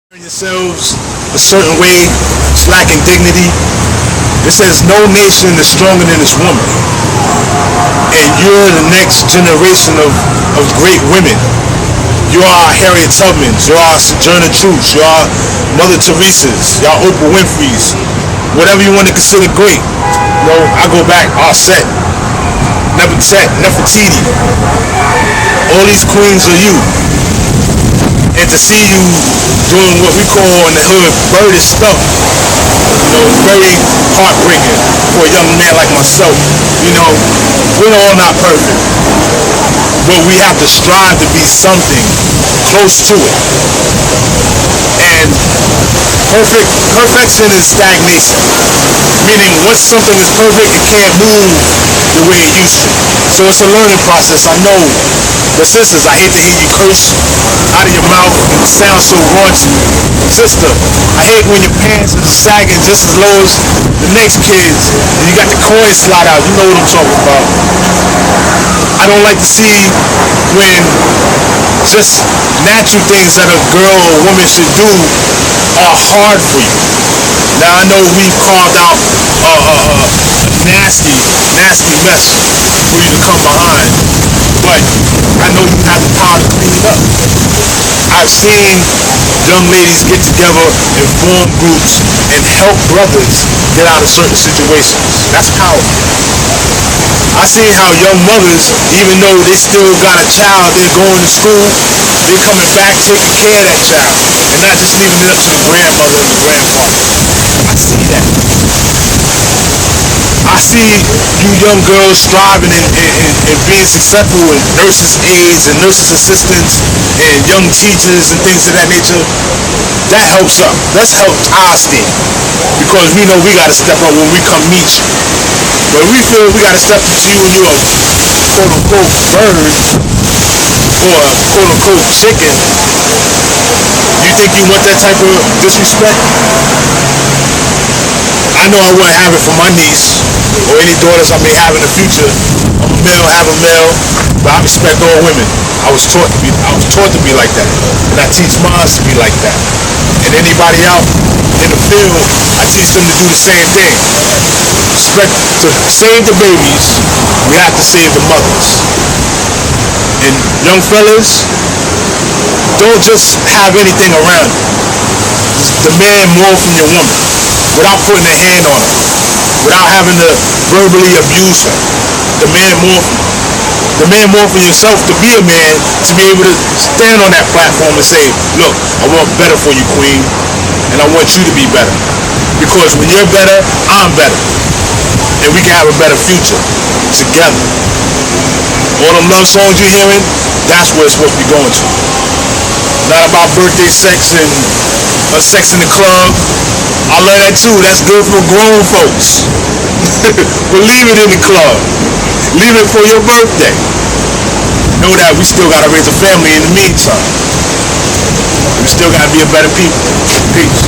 Yourselves a certain way, lacking dignity. It says no nation is stronger than its woman. And you're the next generation of great women. You are Harriet Tubmans, you are Sojourner Truths, you are Mother Teresa's, you are Oprah Winfrey's, whatever you want to consider great. You know, I go back, Arset, Nefertiti. All these queens are you. And to see you doing what we call in the hood birdish stuff, you know, it's very heartbreaking for a young man like myself. You know, we're all not perfect, but we have to strive to be something close to it. And perfection is stagnation, meaning once something is perfect, it can't move the way it used to. So it's a learning process. I know. But sisters, I hate to hear you curse out of your mouth and sound so raunchy. Sister, I hate when your pants are sagging just as low as the next kids and you got the coin slide out. You know what I'm talking about. I don't like to see when just natural things that a girl or woman should do are hard for you. Now I know we've carved out a nasty mess for you to come behind, but I know you have the power to clean it up. I've seen young ladies get together and form groups and help brothers get out of certain situations. That's powerful. I seen how young mothers, even though they still got a child, they're going to school, they're coming back taking care of that child and not just leaving it up to the grandmother and the grandfather. I see that. I see you young girls striving and being successful in nurses' aides and nurses' assistants and young teachers and things of that nature. That helps up. That's helped our esteem. Because we know we got to step up when we come meet you. But we feel we got to step up to you when you're a quote-unquote bird or a quote-unquote chicken. You think you want that type of disrespect? I know I wouldn't have it for my niece or any daughters I may have in the future. I'm a male, have a male, but I respect all women. I was taught to be like that, and I teach mine to be like that. And anybody out in the field, I teach them to do the same thing. Respect to save the babies, we have to save the mothers. And young fellas, don't just have anything around you. Demand more from your woman without putting a hand on her, without having to verbally abuse her. Demand more from her. Demand more for yourself to be a man, to be able to stand on that platform and say, look, I want better for you, queen, and I want you to be better. Because when you're better, I'm better. And we can have a better future together. All them love songs you're hearing, that's where it's supposed to be going to. Not about birthday sex and sex in the club. I love that too. That's good for grown folks. But leave it in the club. Leave it for your birthday. Know that we still got to raise a family in the meantime. We still got to be a better people. Peace.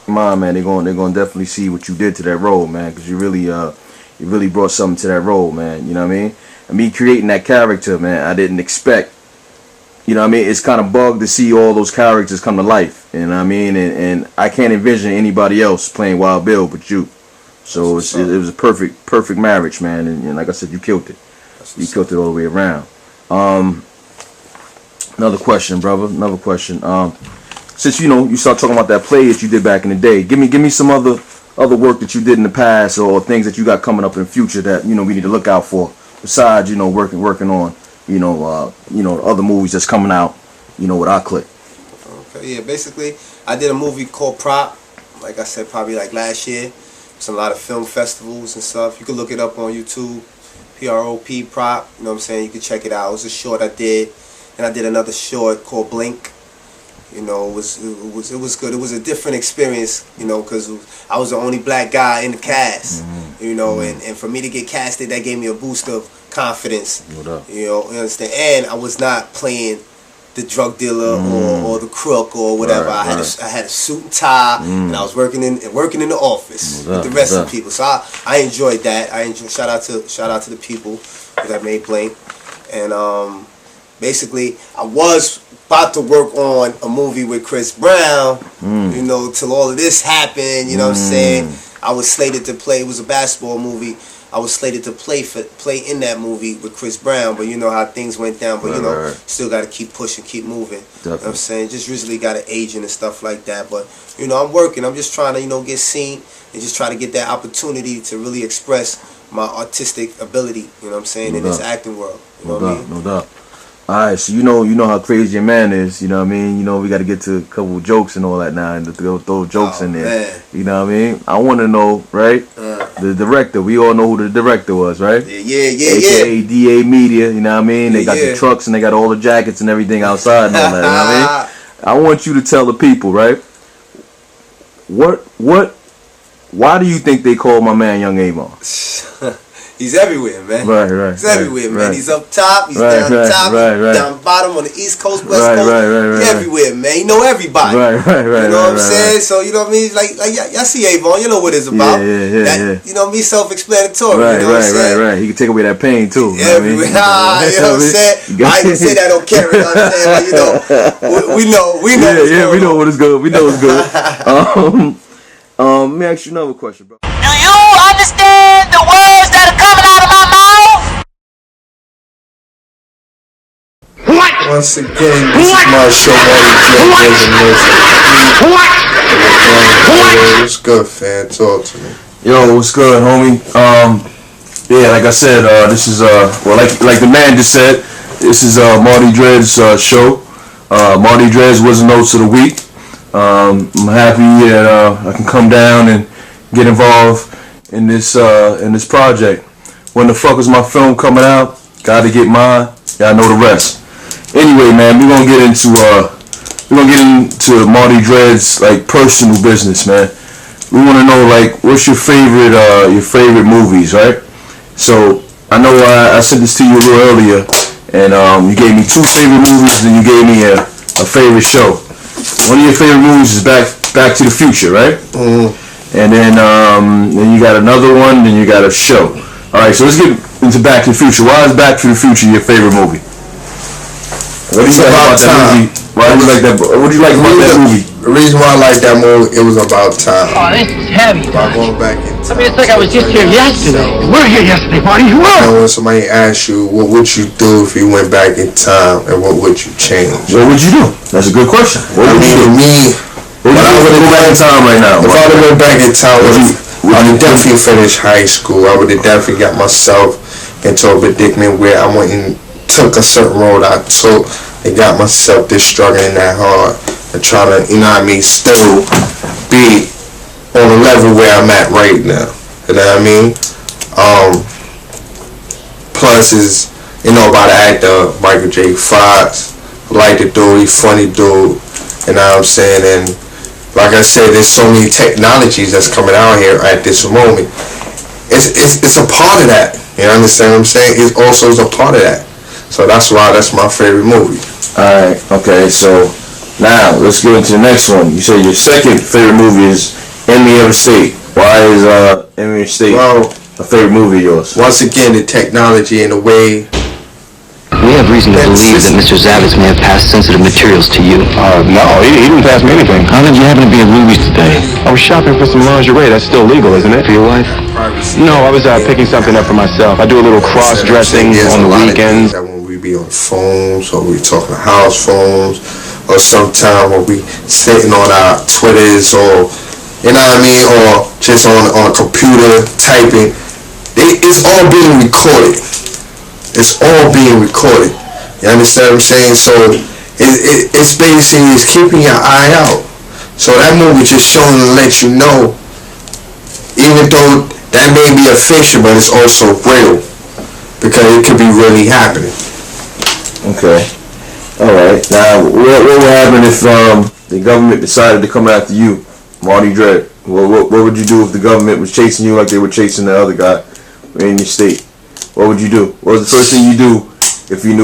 Man, they're gonna definitely see what you did to that role, man, because you really brought something to that role, man. You know what I mean? And me creating that character, man, I didn't expect. You know what I mean? It's kind of bugged to see all those characters come to life. You know what I mean? And I can't envision anybody else playing Wild Bill but you. So it was a perfect marriage, man. And like I said, you killed it. You killed it all the way around. Another question, brother. Another question. Since you start talking about that play that you did back in the day, give me some other work that you did in the past or things that you got coming up in the future that we need to look out for. Besides working on other movies that's coming out with our clique. Okay, yeah. Basically, I did a movie called Prop. Like I said, probably like last year. It's a lot of film festivals and stuff. You can look it up on YouTube. P-R-O-P Prop. You know what I'm saying? You can check it out. It was a short I did, and I did another short called Blink. You know, it was good. It was a different experience, because I was the only black guy in the cast, and for me to get casted, that gave me a boost of confidence. What up? You understand? And I was not playing the drug dealer or the crook or whatever. I had a suit and tie, and I was working in the office with the rest of the people. So I enjoyed that. Shout out to the people that made Blink, and basically I was about to work on a movie with Chris Brown, you know, till all of this happened. You know what I'm saying? I was slated to play. It was a basketball movie. I was slated to play in that movie with Chris Brown, but you know how things went down. But you know, still got to keep pushing, keep moving. You know what I'm saying? Just recently got an agent and stuff like that. But you know, I'm working. I'm just trying to, you know, get seen and just try to get that opportunity to really express my artistic ability. You know what I'm saying? In this acting world. You know what I mean? No doubt. Alright, so you know how crazy your man is, you know what I mean? You know, we got to get to a couple jokes and all that now, and throw jokes in there. Man. You know what I mean? I want to know, right? The director, we all know who the director was, right? Yeah. AKA DA Media, you know what I mean? They got the trucks and they got all the jackets and everything outside and all that, you know what I mean? I want you to tell the people, right? Why do you think they call my man Young Avon? He's everywhere, man. He's everywhere, man. He's up top, he's down top, down bottom on the East Coast, West Coast. He's everywhere, man. You know everybody. You know what I'm saying? So you know what I mean? Like y'all see Avon, you know what it's about. You know me, self-explanatory. You know what I'm saying? He can take away that pain too. Everywhere. You know what I'm saying? I ain't gonna say that on camera. You know what I'm saying? But you know, we know. We know what it's good. We know it's good. Let me ask you another question, bro. Do you understand the words that are coming out of my mouth? Once again, this is my show, What's good, fam? Talk to me. Yo, what's good, homie? Yeah, like I said, this is well, like the man just said, this is Marty Dread's show. Marty Dread's Wisdom Notes of the Week. I'm happy that I can come down and get involved in this project. When the fuck is my film coming out? Gotta get mine. Y'all know the rest. Anyway, man, we're gonna get into Marty Dread's like personal business, man. We want to know like what's your favorite movies, right? So I know I sent this to you a little earlier, and you gave me 2 favorite movies, and you gave me a favorite show. One of your favorite movies is Back to the Future, right? And then you got another one, then you got a show. All right, so let's get into Back to the Future. Why is Back to the Future your favorite movie? What do you like about that movie? Why do you like that? What do you like about that movie? The reason why I like that movie, it was about time. Oh, this is heavy. By going back in time. I mean, it's like I was just here yesterday. We were here yesterday, Marty. You were. When somebody asks you, what would you do if you went back in time, and what would you change? What would you do? That's a good question. What would you do? If I would go back in time right now, if I would go back in time, I would definitely finish high school. I would have definitely got myself into a predicament where I went and took a certain road I took and got myself this struggling that hard and trying to, you know what I mean, still be on the level where I'm at right now. You know what I mean? Plus is, you know, about the actor Michael J. Fox. I like the dude, he's funny dude. You know what I'm saying? And like I said, there's so many technologies that's coming out here at this moment. It's a part of that. You understand what I'm saying? It also is a part of that. So that's why that's my favorite movie. Alright, okay, so now let's get into the next one. You said your second favorite movie is Enemy of the State. Why is Enemy of the State a favorite movie of yours? Once again, the technology and the way. We have reason to believe that Mr. Zavitz may have passed sensitive materials to you. No, he didn't pass me anything. How did you happen to be at Ruby's today? I was shopping for some lingerie. That's still legal, isn't it? For your wife? No, I was picking something up for myself. I do a little cross-dressing on the weekends. That when we be on phones, or we talking house phones, or sometime when we sitting on our Twitters, or you know what I mean, or just on a computer typing, it's all being recorded. It's all being recorded. You understand what I'm saying? So it's basically it's keeping your eye out. So that movie just showing to let you know, even though that may be a fiction, but it's also real, because it could be really happening. Okay. All right. Now, what would happen if the government decided to come after you, Marty Dread? What would you do if the government was chasing you like they were chasing the other guy in your state? What would you do? What was the first thing you do if you knew?